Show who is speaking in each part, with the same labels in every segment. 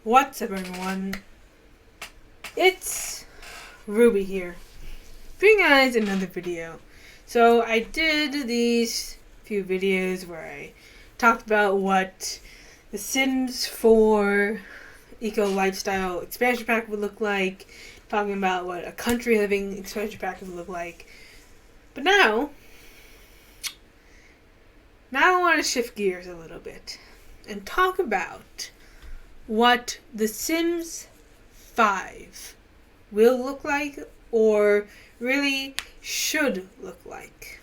Speaker 1: What's up, everyone? It's Ruby here, bringing you guys another video. So I did these few videos where I talked about what the Sims 4 Eco Lifestyle expansion pack would look like, talking about what a country living expansion pack would look like. But now I want to shift gears a little bit and talk about what The Sims 5 will look like, or really should look like.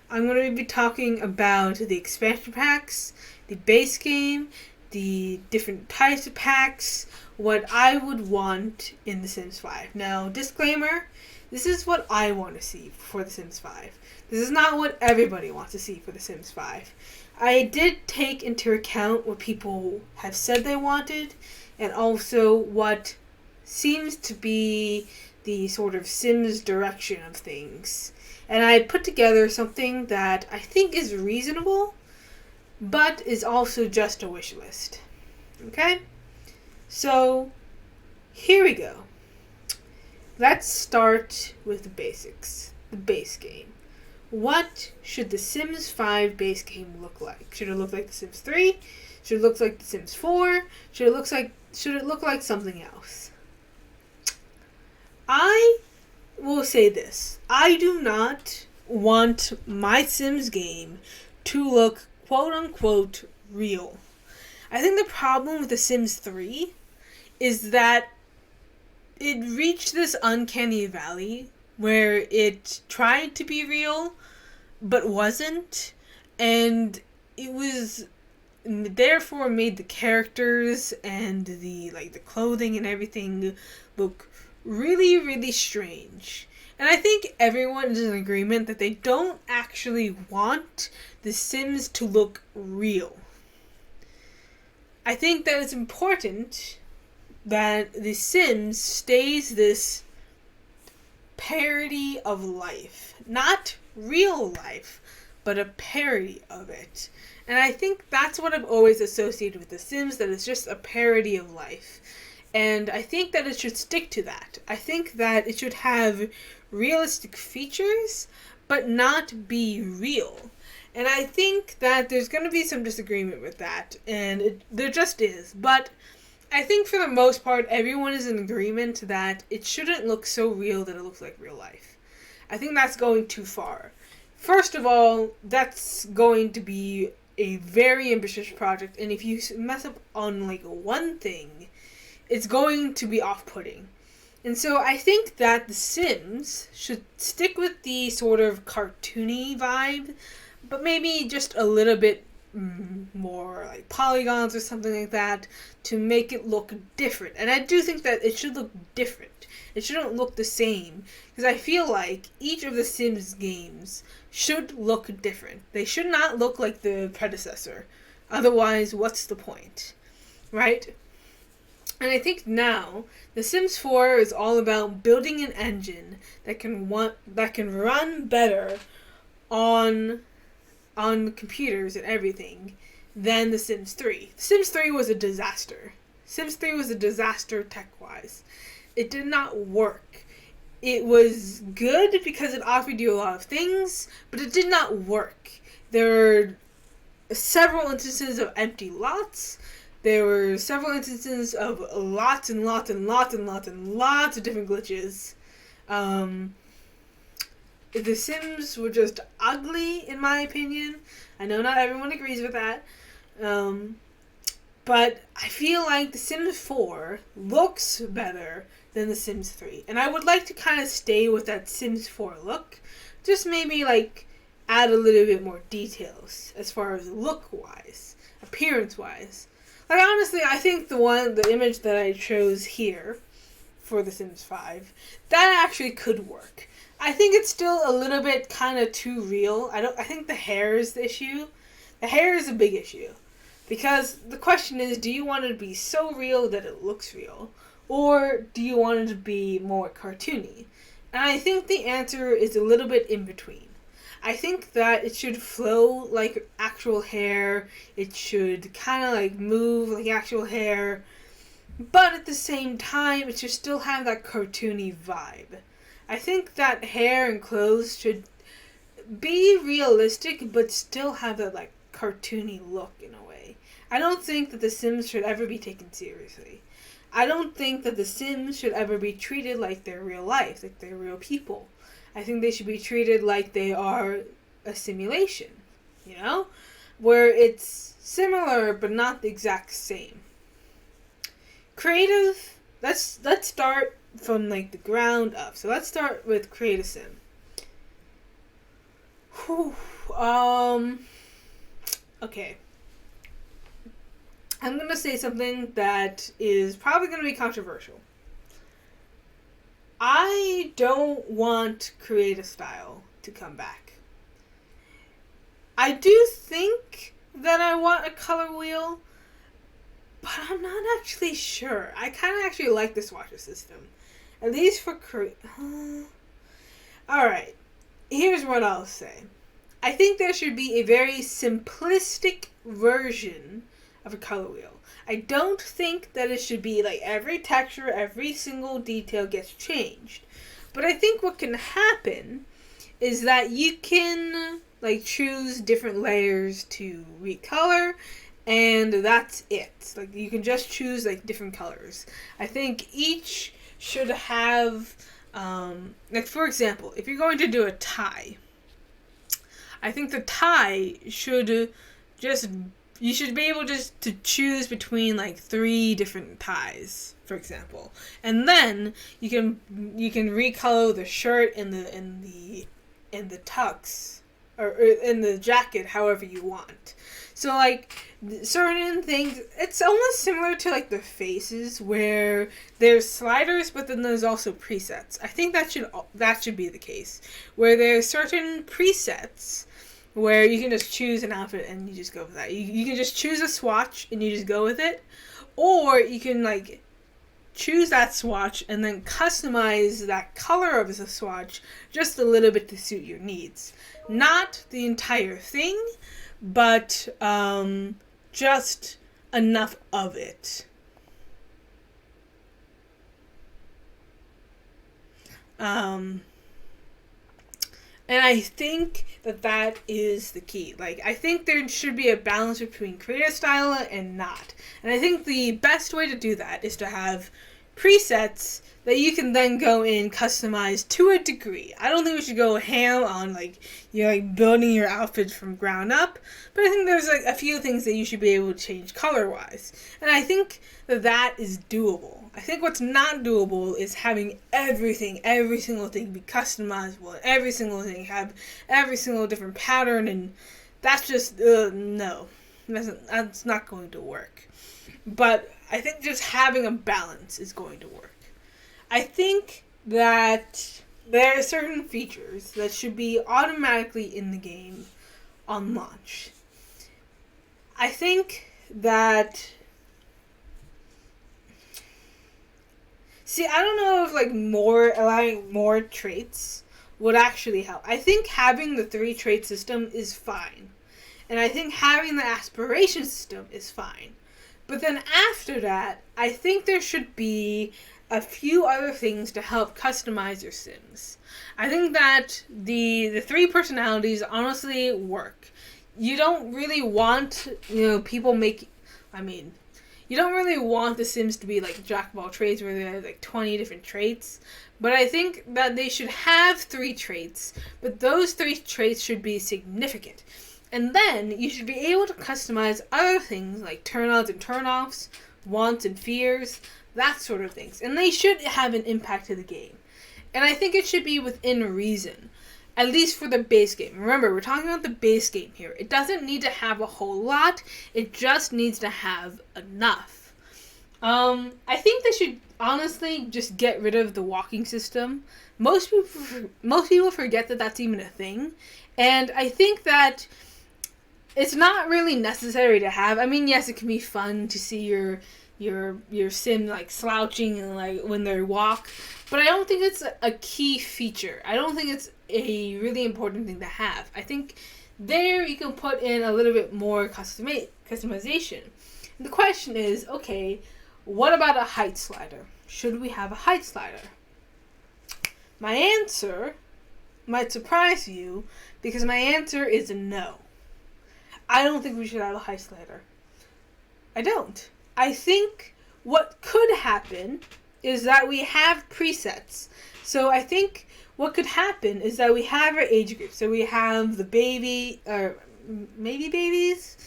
Speaker 1: I'm going to be talking about the expansion packs, the base game, the different types of packs, what I would want in The Sims 5. Now, disclaimer, this is what I want to see for The Sims 5. This is not what everybody wants to see for The Sims 5. I did take into account what people have said they wanted, and also what seems to be the sort of Sims direction of things. And I put together something that I think is reasonable, but is also just a wish list. Okay? So, here we go. Let's start with the basics. The base game. What should The Sims 5 base game look like? Should it look like The Sims 3? Should it look like The Sims 4? Should it look like something else? I will say this. I do not want my Sims game to look quote unquote real. I think the problem with The Sims 3 is that it reached this uncanny valley where it tried to be real but wasn't, and it was therefore made the characters and the clothing and everything look really, really strange. And I think everyone is in agreement that they don't actually want The Sims to look real. I think that it's important that The Sims stays this parody of life. Not real life, but a parody of it. And I think that's what I've always associated with The Sims, that it's just a parody of life. And I think that it should stick to that. I think that it should have realistic features, but not be real. And I think that there's going to be some disagreement with that, and there just is. But I think for the most part, everyone is in agreement that it shouldn't look so real that it looks like real life. I think that's going too far. First of all, that's going to be a very ambitious project, and if you mess up on one thing, it's going to be off-putting. And so I think that The Sims should stick with the sort of cartoony vibe, but maybe just a little bit more like polygons or something like that to make it look different. And I do think that it should look different. It shouldn't look the same, because I feel like each of the Sims games should look different. They should not look like the predecessor. Otherwise, what's the point? Right? And I think now The Sims 4 is all about building an engine that can run better on computers and everything than The Sims 3. The Sims 3 was a disaster. Sims 3 was a disaster tech-wise. It did not work. It was good because it offered you a lot of things, but it did not work. There were several instances of empty lots. There were several instances of lots and lots and lots and lots and lots of different glitches. The Sims were just ugly, in my opinion. I know not everyone agrees with that. But I feel like The Sims 4 looks better than The Sims 3. And I would like to kind of stay with that Sims 4 look. Just maybe add a little bit more details as far as look-wise, appearance-wise. Honestly, I think the image that I chose here for The Sims 5, that actually could work. I think it's still a little bit kind of too real. I think the hair is the issue. The hair is a big issue. Because the question is, do you want it to be so real that it looks real? Or do you want it to be more cartoony? And I think the answer is a little bit in between. I think that it should flow like actual hair. It should kind of like move like actual hair. But at the same time, it should still have that cartoony vibe. I think that hair and clothes should be realistic, but still have that like cartoony look in a way. I don't think that The Sims should ever be taken seriously. I don't think that The Sims should ever be treated like they're real life, like they're real people. I think they should be treated like they are a simulation, you know? Where it's similar but not the exact same. Creative, let's start from like the ground up. So let's start with Create a Sim. Whew, okay. I'm going to say something that is probably going to be controversial. I don't want creative style to come back. I do think that I want a color wheel, but I'm not actually sure. I kind of actually like the swatcher system. At least for Alright, here's what I'll say. I think there should be a very simplistic version of a color wheel. I don't think that it should be like every texture, every single detail gets changed. But I think what can happen is that you can like choose different layers to recolor, and that's it. Like you can just choose like different colors. I think each should have like for example, if you're going to do a tie, I think the tie should just, you should be able just to choose between like 3 different ties, for example, and then you can recolor the shirt and the tux or in the jacket however you want. So like certain things, it's almost similar to like the faces where there's sliders, but then there's also presets. I think that should be the case, where there's certain presets where you can just choose an outfit and you just go with that. You can just choose a swatch and you just go with it, or you can like choose that swatch and then customize that color of the swatch just a little bit to suit your needs. Not the entire thing, but just enough of it. And I think that is the key. Like, I think there should be a balance between creative style and not. And I think the best way to do that is to have presets that you can then go in customize to a degree. I don't think we should go ham on like you're like building your outfit from ground up, but I think there's like a few things that you should be able to change color wise, and I think that is doable. I think what's not doable is having every single thing be customizable, and every single thing have every single different pattern, and that's just no, that's not going to work. But I think just having a balance is going to work. I think that there are certain features that should be automatically in the game on launch. I think that... See, I don't know if like allowing more traits would actually help. I think having the 3 trait system is fine. And I think having the aspiration system is fine. But then after that, I think there should be a few other things to help customize your Sims. I think that the 3 personalities honestly work. You don't really want, you don't really want the Sims to be like jack of all trades where they have like 20 different traits. But I think that they should have 3 traits, but those 3 traits should be significant. And then you should be able to customize other things like turn-ons and turn-offs, wants and fears, that sort of things. And they should have an impact to the game. And I think it should be within reason, at least for the base game. Remember, we're talking about the base game here. It doesn't need to have a whole lot. It just needs to have enough. I think they should honestly just get rid of the walking system. Most people forget that that's even a thing. And I think that it's not really necessary to have. I mean, yes, it can be fun to see your Sim like slouching and like when they walk, but I don't think it's a key feature. I don't think it's a really important thing to have. I think there you can put in a little bit more customization. And the question is, okay, what about a height slider? Should we have a height slider? My answer might surprise you, because my answer is no. I don't think we should have a height slider. I don't. I think what could happen is that we have presets. So I think what could happen is that we have our age group. So we have the baby, or maybe babies.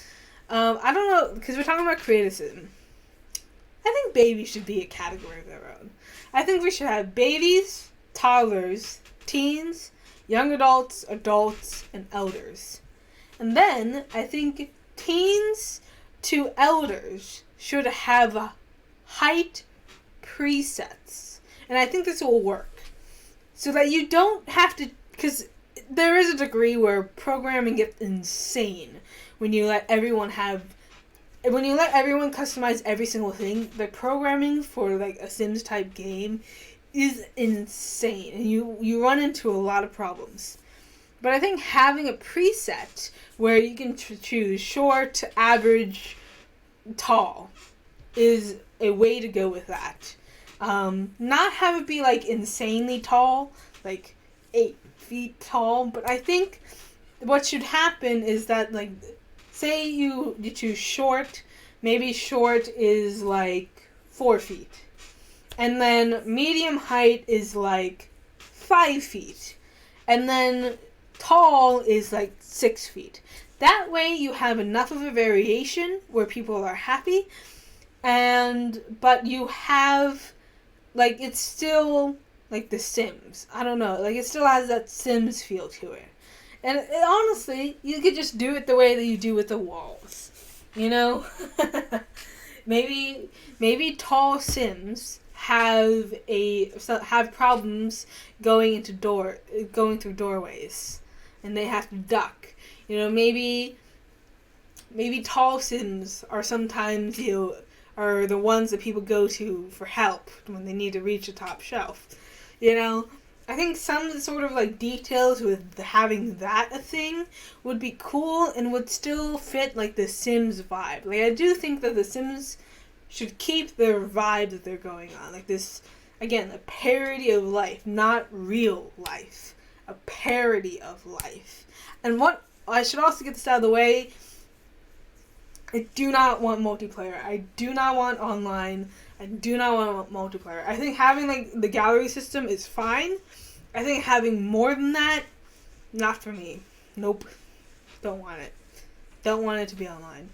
Speaker 1: I don't know, because we're talking about criticism. I think babies should be a category of their own. I think we should have babies, toddlers, teens, young adults, adults, and elders. And then I think teens to elders should have height presets. And I think this will work. So that you don't have to, because there is a degree where programming gets insane when you let everyone customize every single thing. The programming for like a Sims type game is insane, and you run into a lot of problems. But I think having a preset where you can choose short, average, tall is a way to go with that. Not have it be like insanely tall, like 8 feet tall, but I think what should happen is that, like, say you choose short, maybe short is like 4 feet. And then medium height is like 5 feet. And then tall is like 6 feet. That way you have enough of a variation where people are happy, but you have, like, it's still like The Sims. I don't know, like, it still has that Sims feel to it. And honestly, you could just do it the way that you do with the walls. You know? maybe tall Sims have problems going through doorways, and they have to duck. You know, maybe tall Sims are sometimes are the ones that people go to for help when they need to reach the top shelf. You know, I think some sort of like details with having that a thing would be cool and would still fit like the Sims vibe. Like, I do think that the Sims should keep their vibe that they're going on. Like this, again, a parody of life, not real life. A parody of life. And what I should also get this out of the way, I do not want multiplayer. I do not want online. I do not want multiplayer. I think having like the gallery system is fine. I think having more than that, not for me. Nope. Don't want it. Don't want it to be online.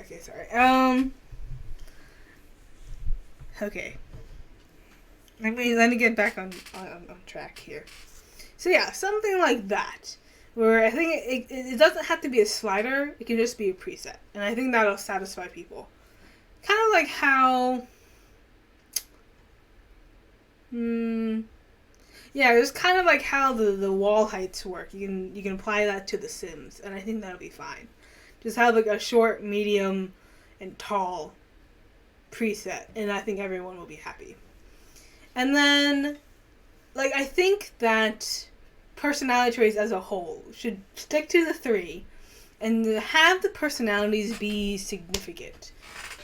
Speaker 1: Okay, sorry. Okay. Let me get back on track here. So yeah, something like that, where I think it doesn't have to be a slider. It can just be a preset, and I think that'll satisfy people. Kind of like how, yeah, it's kind of like how the wall heights work. You can apply that to The Sims, and I think that'll be fine. Just have like a short, medium, and tall preset, and I think everyone will be happy. And then, like, I think that personality traits as a whole should stick to the 3, and have the personalities be significant.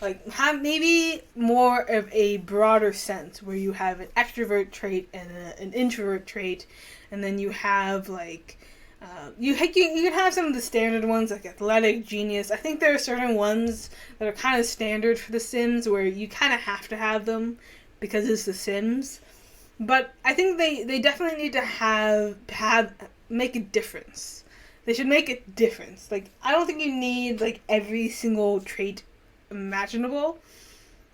Speaker 1: Like, have maybe more of a broader sense where you have an extrovert trait and an introvert trait, and then you have like you can have some of the standard ones like athletic, genius. I think there are certain ones that are kind of standard for The Sims where you kind of have to have them because it's The Sims. But I think they definitely need to have make a difference. They should make a difference. Like, I don't think you need like every single trait imaginable,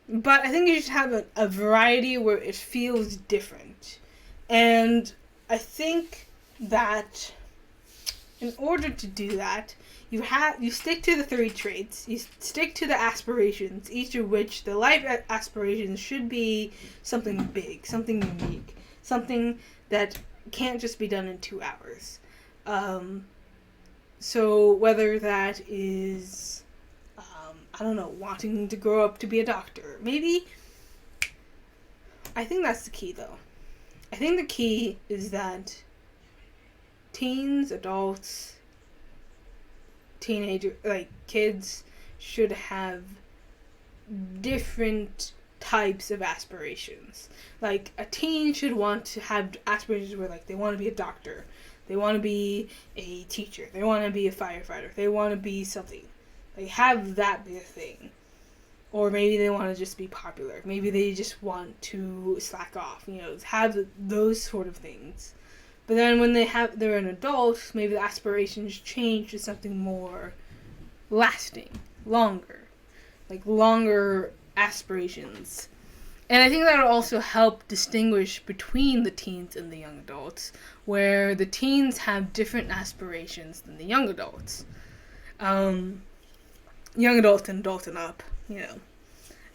Speaker 1: but I think you should have a variety where it feels different. And I think that in order to do that, you stick to the 3 traits. You stick to the aspirations, each of which the life aspirations should be something big, something unique, something that can't just be done in 2 hours. So whether that is, I don't know, wanting to grow up to be a doctor, maybe. I think that's the key, though. I think the key is that teens, adults, teenagers, like kids, should have different types of aspirations. Like a teen should want to have aspirations where, like, they want to be a doctor, they want to be a teacher, they want to be a firefighter, they want to be something. Like, have that be a thing. Or maybe they want to just be popular. Maybe they just want to slack off, have those sort of things. But then when they're an adult, maybe the aspirations change to something more lasting, longer. Like longer aspirations. And I think that'll also help distinguish between the teens and the young adults, where the teens have different aspirations than the young adults. Young adults and adults and up,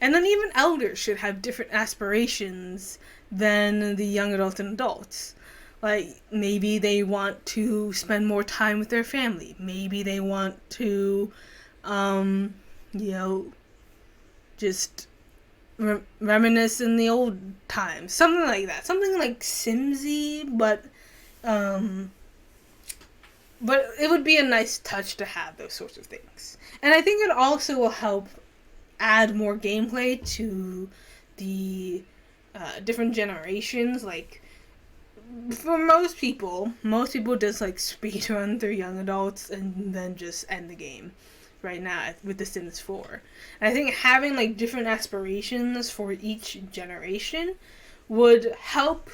Speaker 1: And then even elders should have different aspirations than the young adults and adults. Like, maybe they want to spend more time with their family. Maybe they want to, just reminisce in the old times. Something like that. Something like Simsy, but it would be a nice touch to have those sorts of things. And I think it also will help add more gameplay to the different generations. Like, for most people just like speedrun through young adults and then just end the game right now with The Sims 4. And I think having like different aspirations for each generation would help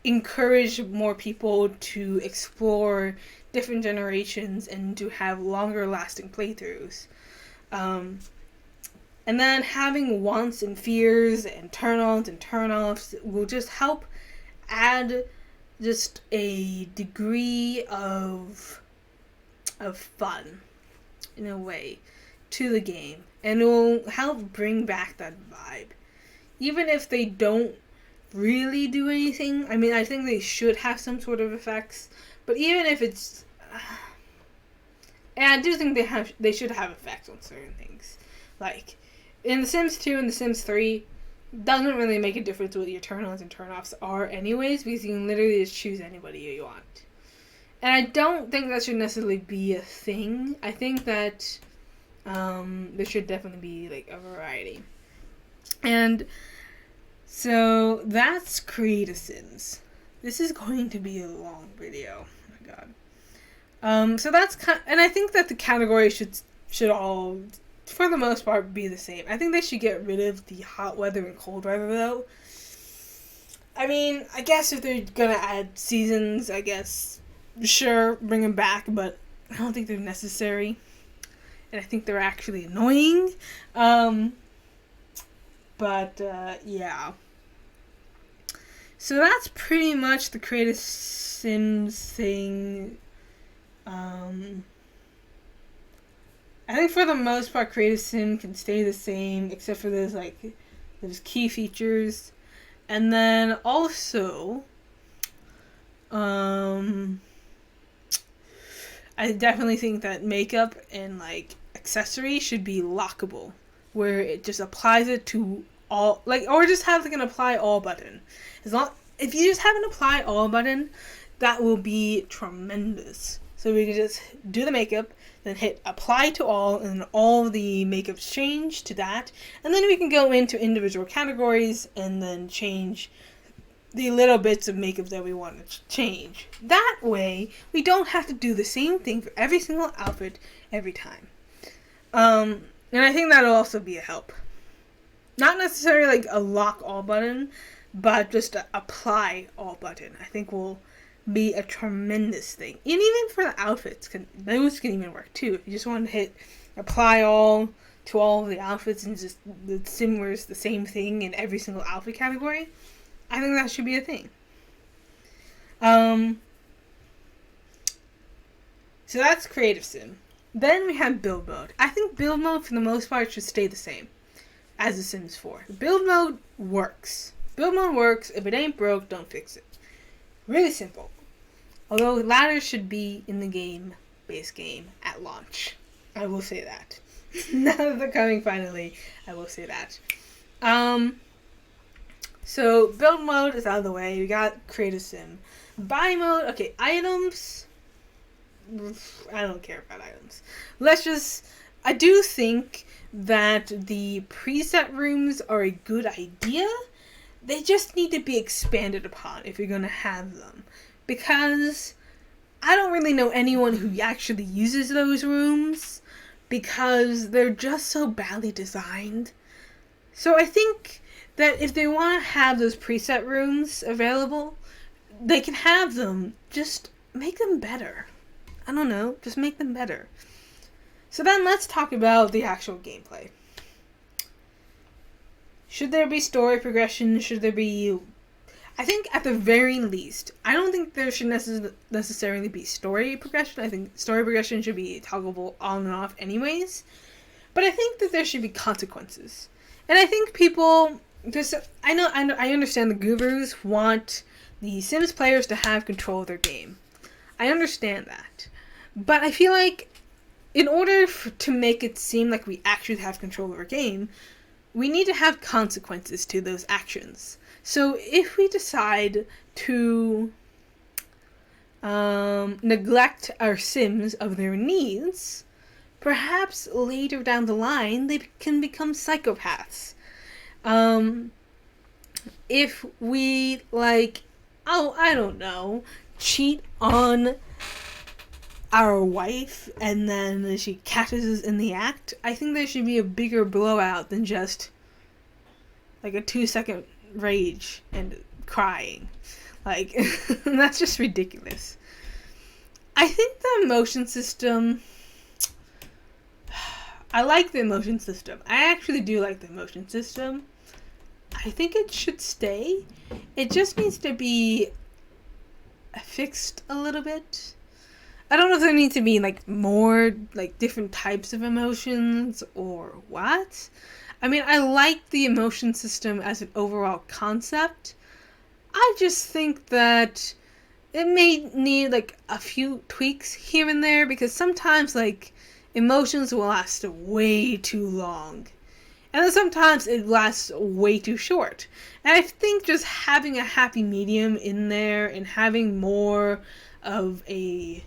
Speaker 1: encourage more people to explore different generations and to have longer lasting playthroughs. And then having wants and fears and turn-ons and turn-offs will just help add just a degree of fun, in a way, to the game. And it will help bring back that vibe. Even if they don't really do anything, I mean, I think they should have some sort of effects. But even if it's... and I do think they should have effects on certain things. Like, in The Sims 2 and The Sims 3, doesn't really make a difference what your turn-ons and turn-offs are anyways, because you can literally just choose anybody you want. And I don't think that should necessarily be a thing. I think that there should definitely be, like, a variety. And so that's Create a Sims. This is going to be a long video. Oh my god. So that's and I think that the categories should all, for the most part, be the same. I think they should get rid of the hot weather and cold weather, though. I mean, I guess if they're gonna add seasons, I guess, sure, bring them back, but I don't think they're necessary. And I think they're actually annoying. Yeah. So that's pretty much the Create a Sims thing. I think for the most part, Create a Sim can stay the same, except for those key features. And then also, I definitely think that makeup and accessories should be lockable, where it just applies it to all, or just have an apply all button. If you just have an apply all button, that will be tremendous. So we can just do the makeup, then hit apply to all, and all the makeups change to that. And then we can go into individual categories and then change the little bits of makeup that we want to change. That way, we don't have to do the same thing for every single outfit every time. And I think that'll also be a help. Not necessarily a lock all button, but just a apply all button, I think will be a tremendous thing. And even for the outfits, those can even work too. If you just want to hit apply all to all of the outfits and just the sim wears the same thing in every single outfit category, I think that should be a thing. So that's creative sim. Then we have build mode. I think build mode for the most part should stay the same as The Sims 4. Build mode works. Build mode works. If it ain't broke, don't fix it. Really simple. Although ladders should be in the game, base game, at launch. I will say that. Now that they're coming finally, I will say that. So build mode is out of the way. We got creative sim. Buy mode, okay, items. I don't care about items. I do think that the preset rooms are a good idea. They just need to be expanded upon if you're going to have them. Because I don't really know anyone who actually uses those rooms because they're just so badly designed. So I think that if they want to have those preset rooms available, they can have them. Just make them better. I don't know. Just make them better. So then let's talk about the actual gameplay. Should there be story progression? Should there be... I think at the very least, I don't think there should necessarily be story progression. I think story progression should be toggleable on and off anyways. But I think that there should be consequences. And I think people... I understand the gurus want the Sims players to have control of their game. I understand that. But I feel like in order to make it seem like we actually have control of our game, we need to have consequences to those actions. So if we decide to neglect our Sims of their needs, perhaps later down the line they can become psychopaths. If we, I don't know, cheat on our wife and then she catches us in the act, I think there should be a bigger blowout than just a 2-second rage and crying. That's just ridiculous. I think the emotion system... I like the emotion system. I actually do like the emotion system. I think it should stay. It just needs to be fixed a little bit. I don't know if there needs to be more different types of emotions or what. I mean, I like the emotion system as an overall concept. I just think that it may need a few tweaks here and there because sometimes emotions will last way too long. And then sometimes it lasts way too short. And I think just having a happy medium in there and having more of a...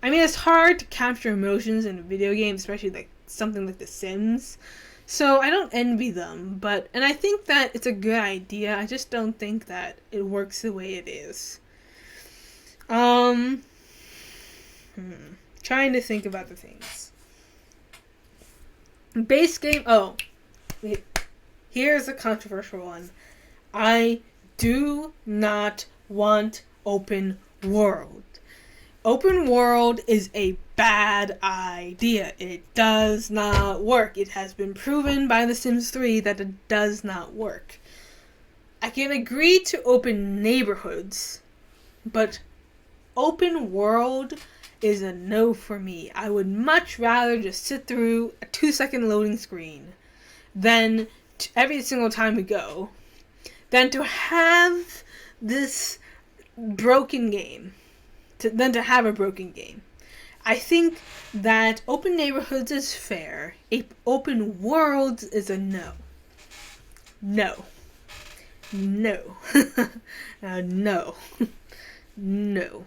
Speaker 1: I mean, it's hard to capture emotions in a video game, especially something like The Sims. So I don't envy them, and I think that it's a good idea. I just don't think that it works the way it is. Trying to think about the things. Base game, here's a controversial one. I do not want open world. Open world is a bad idea. It does not work. It has been proven by The Sims 3 that it does not work. I can agree to open neighborhoods, but open world is a no for me. I would much rather just sit through a 2-second loading screen than every single time we go, than to have this broken game. Than to have a broken game. I think that open neighborhoods is fair. Open worlds is a no. No. No. No. No.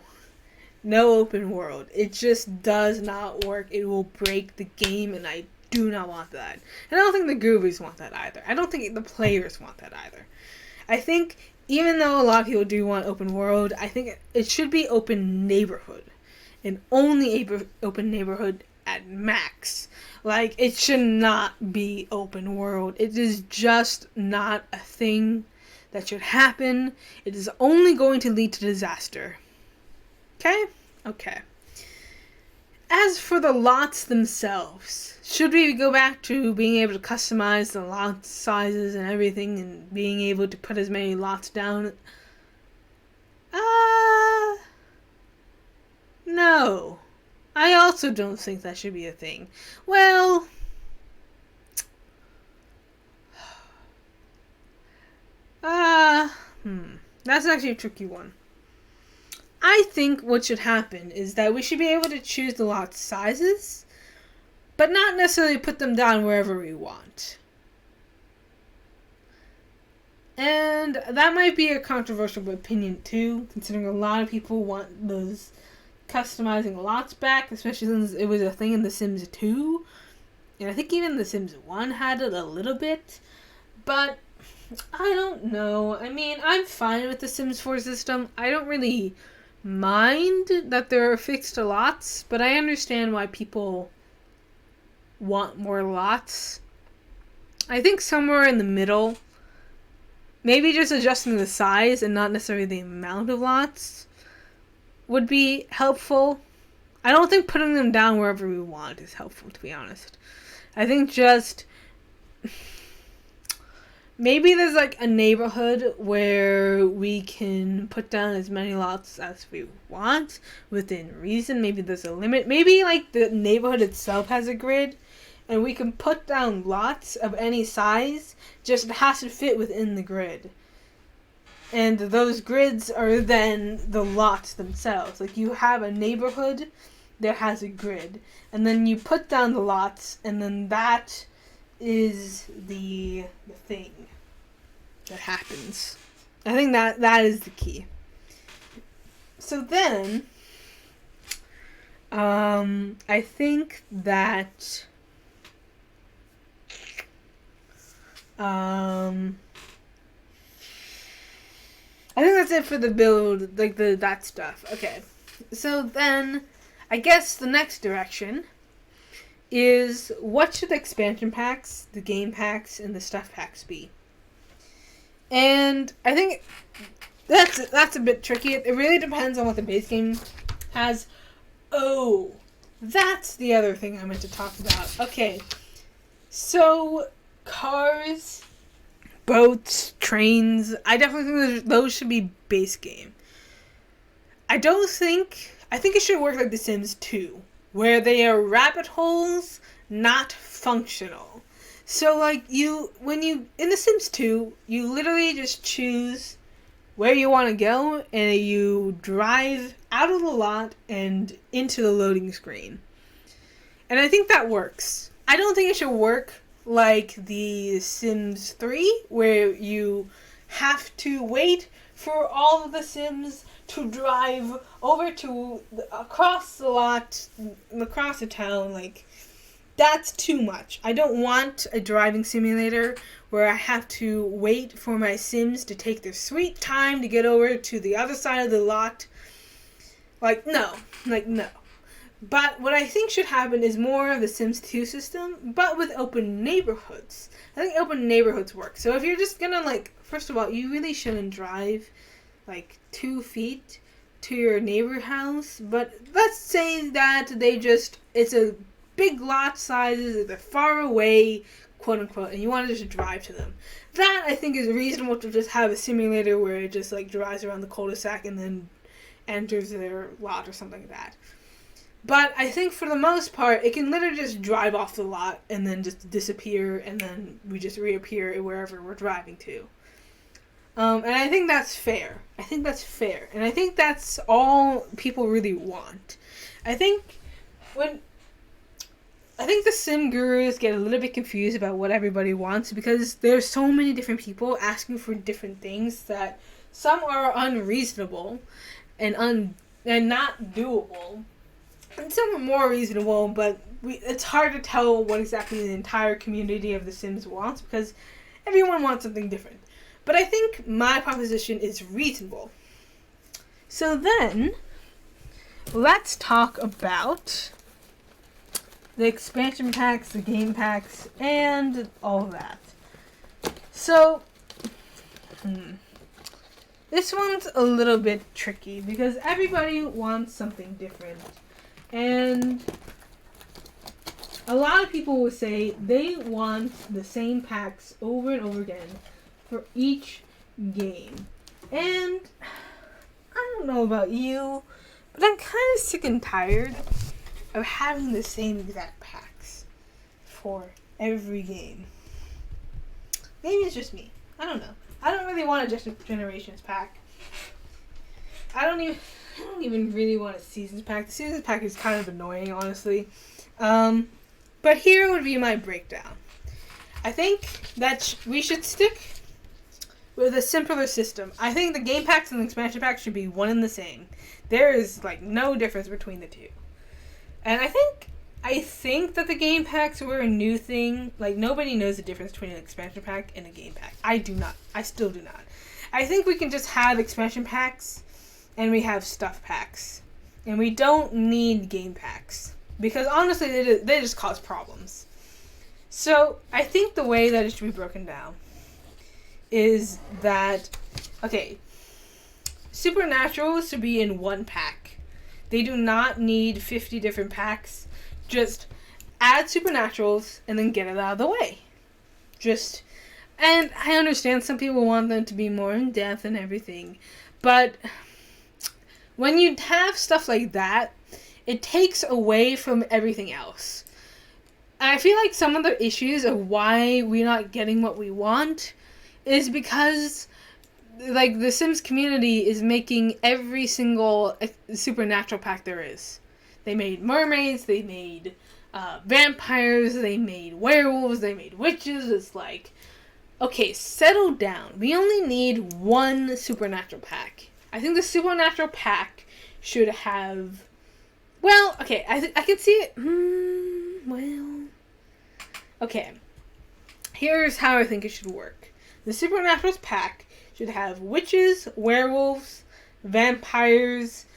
Speaker 1: No open world. It just does not work. It will break the game, and I do not want that. And I don't think the gurus want that either. I don't think the players want that either. I think even though a lot of people do want open world, I think it should be open neighborhood. And only open neighborhood at max. It should not be open world. It is just not a thing that should happen. It is only going to lead to disaster. Okay? Okay. As for the lots themselves, should we go back to being able to customize the lot sizes and everything and being able to put as many lots down? No. I also don't think that should be a thing. Well, that's actually a tricky one. I think what should happen is that we should be able to choose the lot sizes, but not necessarily put them down wherever we want. And that might be a controversial opinion too, considering a lot of people want those customizing lots back, especially since it was a thing in The Sims 2. And I think even The Sims 1 had it a little bit. But I don't know. I mean, I'm fine with the Sims 4 system. I don't really mind that there are fixed lots, but I understand why people want more lots. I think somewhere in the middle, maybe just adjusting the size and not necessarily the amount of lots would be helpful. I don't think putting them down wherever we want is helpful, to be honest. I think just maybe there's like a neighborhood where we can put down as many lots as we want within reason. Maybe there's a limit. Maybe like the neighborhood itself has a grid and we can put down lots of any size, just it has to fit within the grid. And those grids are then the lots themselves. Like you have a neighborhood that has a grid, and then you put down the lots, and then that is the thing that happens. I think that is the key. So then, I think that I think that's it for the build, like that stuff. Okay, so then I guess the next direction is what should the expansion packs, the game packs, and the stuff packs be? And I think that's a bit tricky. It really depends on what the base game has. Oh, that's the other thing I meant to talk about. Okay, so cars, boats, trains, I definitely think those should be base game. I think it should work like The Sims 2, where they are rabbit holes, not functional. So like in The Sims 2, you literally just choose where you want to go and you drive out of the lot and into the loading screen. And I think that works. I don't think it should work like The Sims 3, where you have to wait for all of the Sims to drive over to across the lot, across the town. Like, that's too much. I don't want a driving simulator where I have to wait for my Sims to take their sweet time to get over to the other side of the lot. No. But what I think should happen is more of the Sims 2 system, but with open neighborhoods. I think open neighborhoods work. So if you're just gonna, first of all, you really shouldn't drive, 2 feet to your neighbor house. But let's say that it's a big lot sizes, they're far away, quote unquote, and you want to just drive to them. That, I think, is reasonable to just have a simulator where it just, drives around the cul-de-sac and then enters their lot or something like that. But I think for the most part, it can literally just drive off the lot and then just disappear, and then we just reappear wherever we're driving to. And I think that's fair. And I think that's all people really want. I think the sim gurus get a little bit confused about what everybody wants, because there's so many different people asking for different things that some are unreasonable and not doable. And some are more reasonable, but it's hard to tell what exactly the entire community of The Sims wants, because everyone wants something different. But I think my proposition is reasonable. So then, let's talk about the expansion packs, the game packs, and all that. So, this one's a little bit tricky, because everybody wants something different. And a lot of people will say they want the same packs over and over again for each game. And I don't know about you, But I'm kind of sick and tired of having the same exact packs for every game. Maybe it's just me. I don't know. I don't really want a Generations pack. I don't even really want a Seasons pack. The Seasons pack is kind of annoying, honestly. But here would be my breakdown. I think that we should stick with a simpler system. I think the game packs and the expansion packs should be one and the same. There is, like, no difference between the two. And I think that the game packs were a new thing. Like, nobody knows the difference between an expansion pack and a game pack. I do not. I still do not. I think we can just have expansion packs and we have stuff packs. And we don't need game packs. Because, honestly, they just cause problems. So, I think the way that it should be broken down is that, okay, Supernaturals should be in one pack. They do not need 50 different packs. Just add Supernaturals and then get it out of the way. And I understand some people want them to be more in depth and everything, but when you have stuff like that, it takes away from everything else. I feel like some of the issues of why we're not getting what we want is because, like, the Sims community is making every single supernatural pack there is. They made mermaids, they made vampires, they made werewolves, they made witches. It's like, okay, settle down. We only need one supernatural pack. I think the supernatural pack should have, well, okay, I can see it. Okay. Here's how I think it should work. The Supernaturals pack should have witches, werewolves, vampires,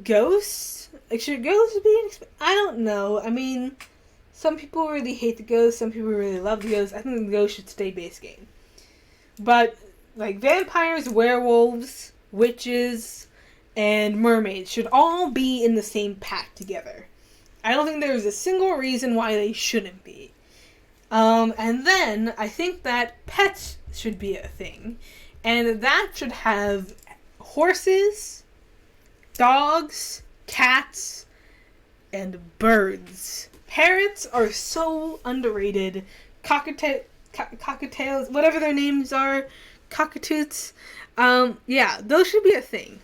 Speaker 1: ghosts. Like, should ghosts be I don't know. I mean, some people really hate the ghosts, some people really love the ghosts. I think the ghosts should stay base game. But, like, vampires, werewolves, witches, and mermaids should all be in the same pack together. I don't think there's a single reason why they shouldn't be. And then I think that pets should be a thing. And that should have horses, dogs, cats, and birds. Parrots are so underrated. Cockatiels, whatever their names are, cockatoots. Yeah, those should be a thing.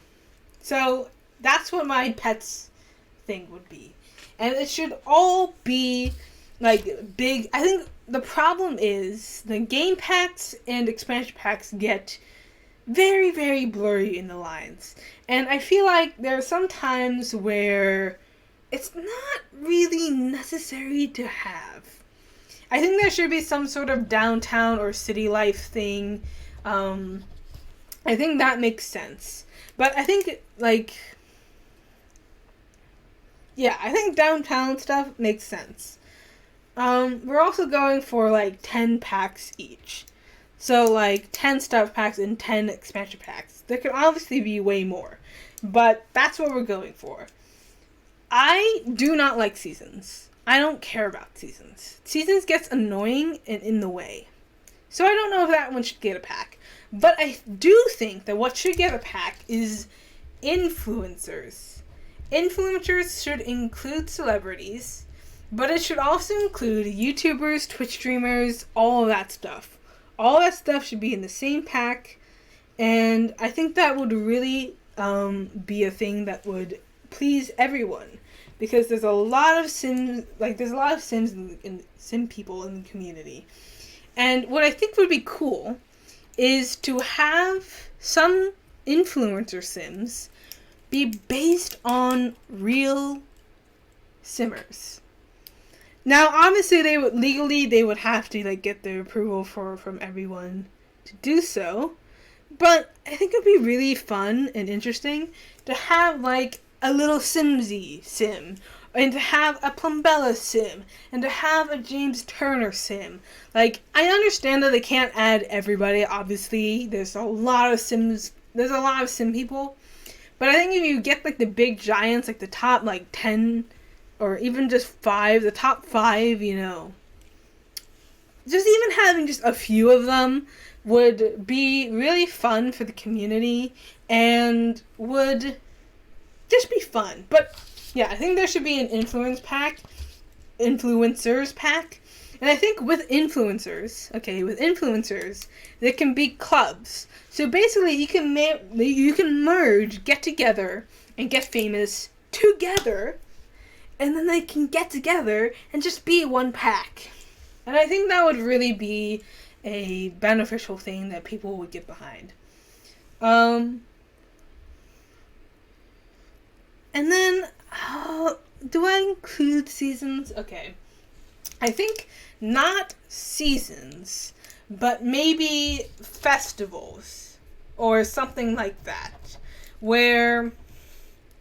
Speaker 1: So that's what my pets thing would be. And it should all be, like, big. I think the problem is the game packs and expansion packs get very, very blurry in the lines. And I feel like there are some times where it's not really necessary to have. I think there should be some sort of downtown or city life thing. I think that makes sense. But I think, like, yeah, I think downtown stuff makes sense. We're also going for, like, 10 packs each. So, like, 10 stuff packs and 10 expansion packs. There could obviously be way more. But that's what we're going for. I do not like seasons. I don't care about seasons. Seasons gets annoying and in the way. So I don't know if that one should get a pack. But I do think that what should get a pack is influencers. Influencers should include celebrities, but it should also include YouTubers, Twitch streamers, all of that stuff. All that stuff should be in the same pack, and I think that would really be a thing that would please everyone, because there's a lot of Sims, in Sim people in the community. And what I think would be cool is to have some influencer Sims be based on real Simmers. Now, obviously, they would have to, like, get the approval from everyone to do so. But I think it'd be really fun and interesting to have, like, a little Simsy Sim, and to have a Plumbella Sim, and to have a James Turner Sim. Like, I understand that they can't add everybody, obviously. There's a lot of Sim people. But I think if you get, like, the big giants, like the top, like, 10, or even just 5, the top 5, you know, just even having just a few of them would be really fun for the community, and would just be fun. But yeah, I think there should be an influencers pack. And I think with influencers, there can be clubs. So basically, you can merge, get together, and get famous together, and then they can get together and just be one pack. And I think that would really be a beneficial thing that people would get behind. And then, do I include seasons? Okay. I think not seasons, but maybe festivals or something like that, where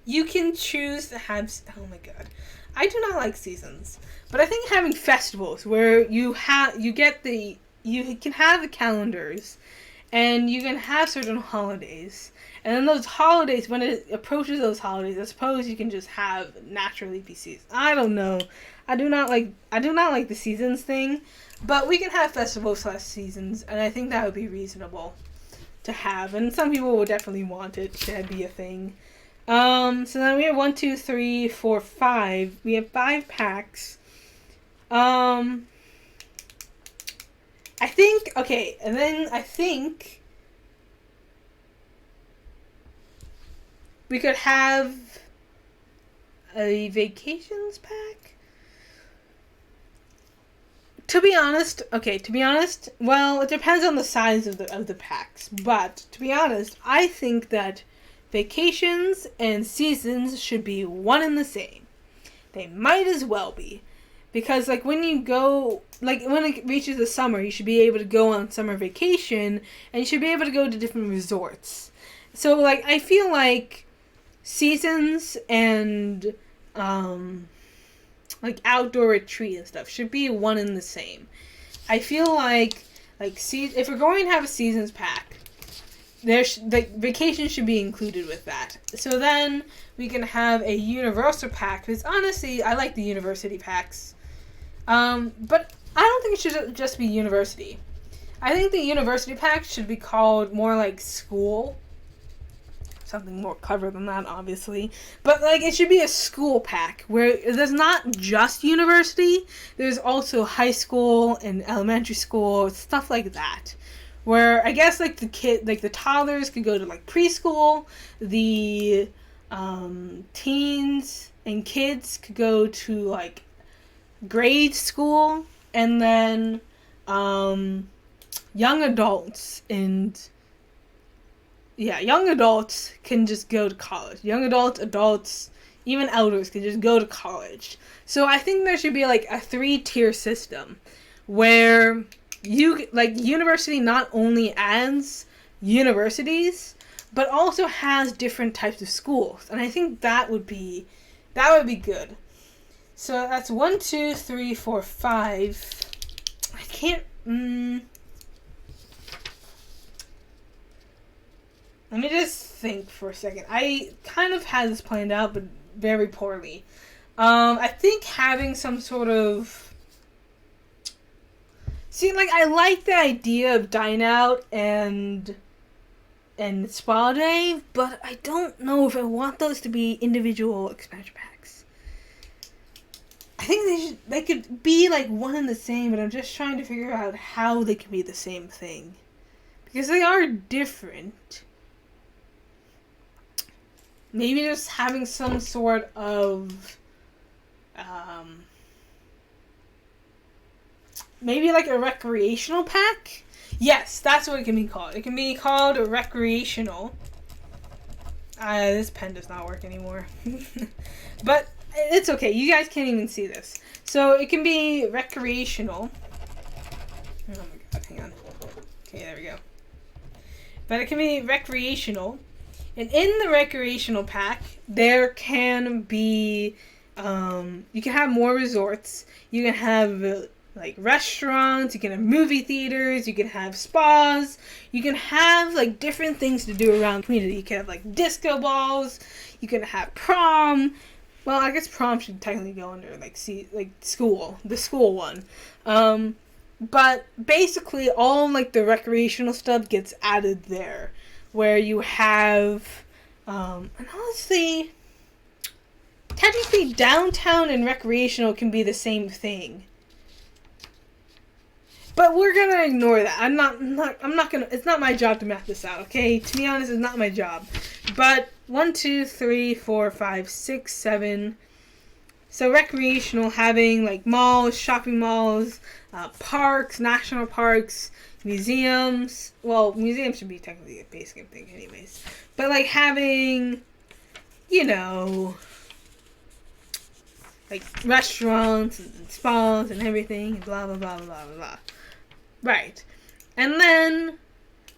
Speaker 1: you can choose to have, oh my god, I do not like seasons, but I think having festivals where you can have the calendars, and you can have certain holidays, and then those holidays, when it approaches those holidays, I suppose you can just have naturally be seasons. I don't know. I do not like the seasons thing, but we can have festivals / seasons, and I think that would be reasonable to have, and some people will definitely want it to be a thing. So then we have 1, 2, 3, 4, 5. We have 5 packs. I think, okay, and then I think we could have a vacations pack. To be honest, well, it depends on the size of the packs, but to be honest, I think that vacations and seasons should be one and the same. They might as well be. Because, like, when you go, like, when it reaches the summer, you should be able to go on summer vacation, and you should be able to go to different resorts. So, like, I feel like seasons and, like, outdoor retreat and stuff should be one and the same. I feel like if we're going to have a seasons pack, vacation should be included with that. So then we can have a universal pack, because honestly, I like the university packs. But I don't think it should just be university. I think the university pack should be called more like school. Something more clever than that, obviously. But, like, it should be a school pack where there's not just university. There's also high school and elementary school, stuff like that. Where I guess, like, the toddlers could go to, like, preschool. The teens and kids could go to, like, grade school. And then young adults can just go to college. Young adults, even elders can just go to college. So I think there should be, like, a 3-tier system where university not only adds universities, but also has different types of schools. And I think that would be good. So that's 1, 2, 3, 4, 5. I can't, let me just think for a second. I kind of had this planned out, but very poorly. I think having some sort of... See, like, I like the idea of Dine Out and Spa Day, but I don't know if I want those to be individual expansion packs. I think they could be, like, one and the same, but I'm just trying to figure out how they can be the same thing. Because they are different. Maybe just having some sort of, maybe like a recreational pack? Yes, that's what it can be called. It can be called a recreational. This pen does not work anymore. But it's okay. You guys can't even see this. So it can be recreational. Oh my god, hang on. Okay, there we go. But it can be recreational. And in the recreational pack, there can be, you can have more resorts. You can have, like, restaurants. You can have movie theaters. You can have spas. You can have, like, different things to do around the community. You can have, like, disco balls. You can have prom. Well, I guess prom should technically go under, like, school. The school one. But basically, all, like, the recreational stuff gets added there. Where you have, and honestly, technically downtown and recreational can be the same thing. But we're gonna ignore that. I'm not gonna, it's not my job to map this out, okay? To be honest, it's not my job. But 1, 2, 3, 4, 5, 6, 7. So recreational, having like malls, shopping malls, parks, national parks, museums. Well, museums should be technically a basic thing anyways. But like having, you know, like restaurants and spas and everything, blah, blah, blah, blah, blah, blah. Right. And then,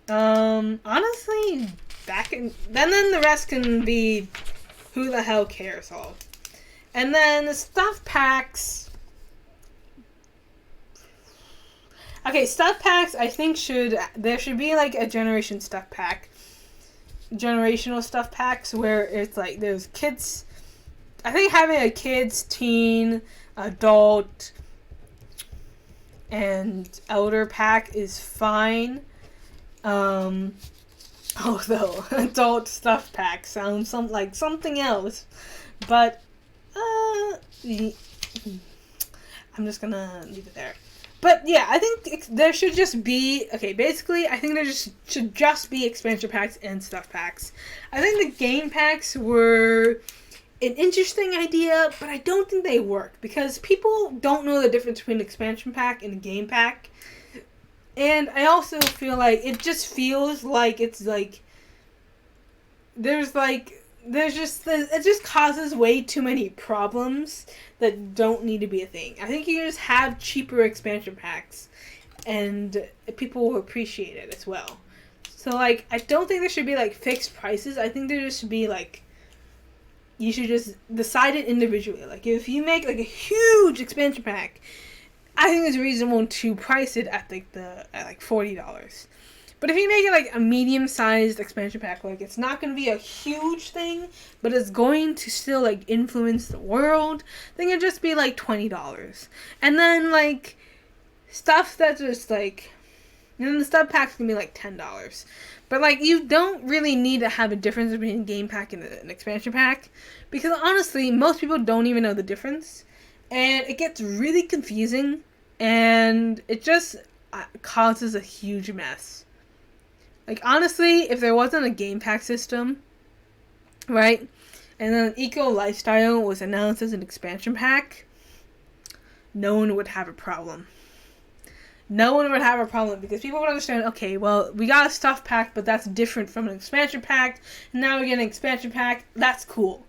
Speaker 1: honestly, then the rest can be who the hell cares all. And then the stuff packs. Okay, stuff packs, I think there should be like a generational stuff packs where it's like there's kids. I think having a kids, teen, adult, and elder pack is fine. Although adult stuff pack sounds like something else. But I'm just gonna leave it there. But yeah, I think there should just be, okay, basically, I think there should just be expansion packs and stuff packs. I think the game packs were an interesting idea, but I don't think they work because people don't know the difference between an expansion pack and a game pack. And I also feel like it just feels like it's like it just causes way too many problems that don't need to be a thing. I think you can just have cheaper expansion packs and people will appreciate it as well. So like, I don't think there should be like fixed prices. I think there just should be like, you should just decide it individually. Like if you make like a huge expansion pack, I think it's reasonable to price it at like $40. But if you make it like a medium-sized expansion pack, like it's not going to be a huge thing, but it's going to still like influence the world, then it'd just be like $20. And then like stuff that's just like, and then the stuff packs can be like $10. But like you don't really need to have a difference between a game pack and an expansion pack, because honestly, most people don't even know the difference, and it gets really confusing, and it just causes a huge mess. Like, honestly, if there wasn't a game pack system, right, and then Eco Lifestyle was announced as an expansion pack, no one would have a problem. No one would have a problem because people would understand, okay, well, we got a stuff pack, but that's different from an expansion pack, and now we get an expansion pack, that's cool.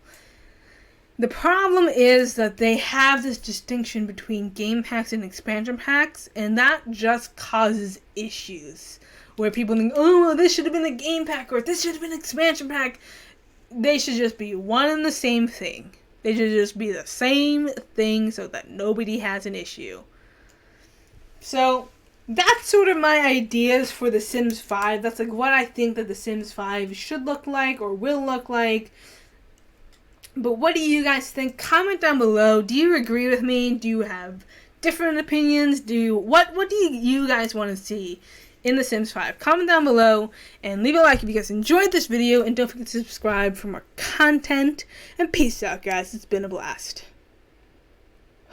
Speaker 1: The problem is that they have this distinction between game packs and expansion packs, and that just causes issues. Where people think, oh, well, this should have been a game pack, or this should have been an expansion pack. They should just be one and the same thing. They should just be the same thing so that nobody has an issue. So, that's sort of my ideas for The Sims 5. That's like what I think that The Sims 5 should look like or will look like. But what do you guys think? Comment down below. Do you agree with me? Do you have different opinions? What do you guys want to see in The Sims 5? Comment down below and leave a like if you guys enjoyed this video, and don't forget to subscribe for more content. And peace out, guys. It's been a blast.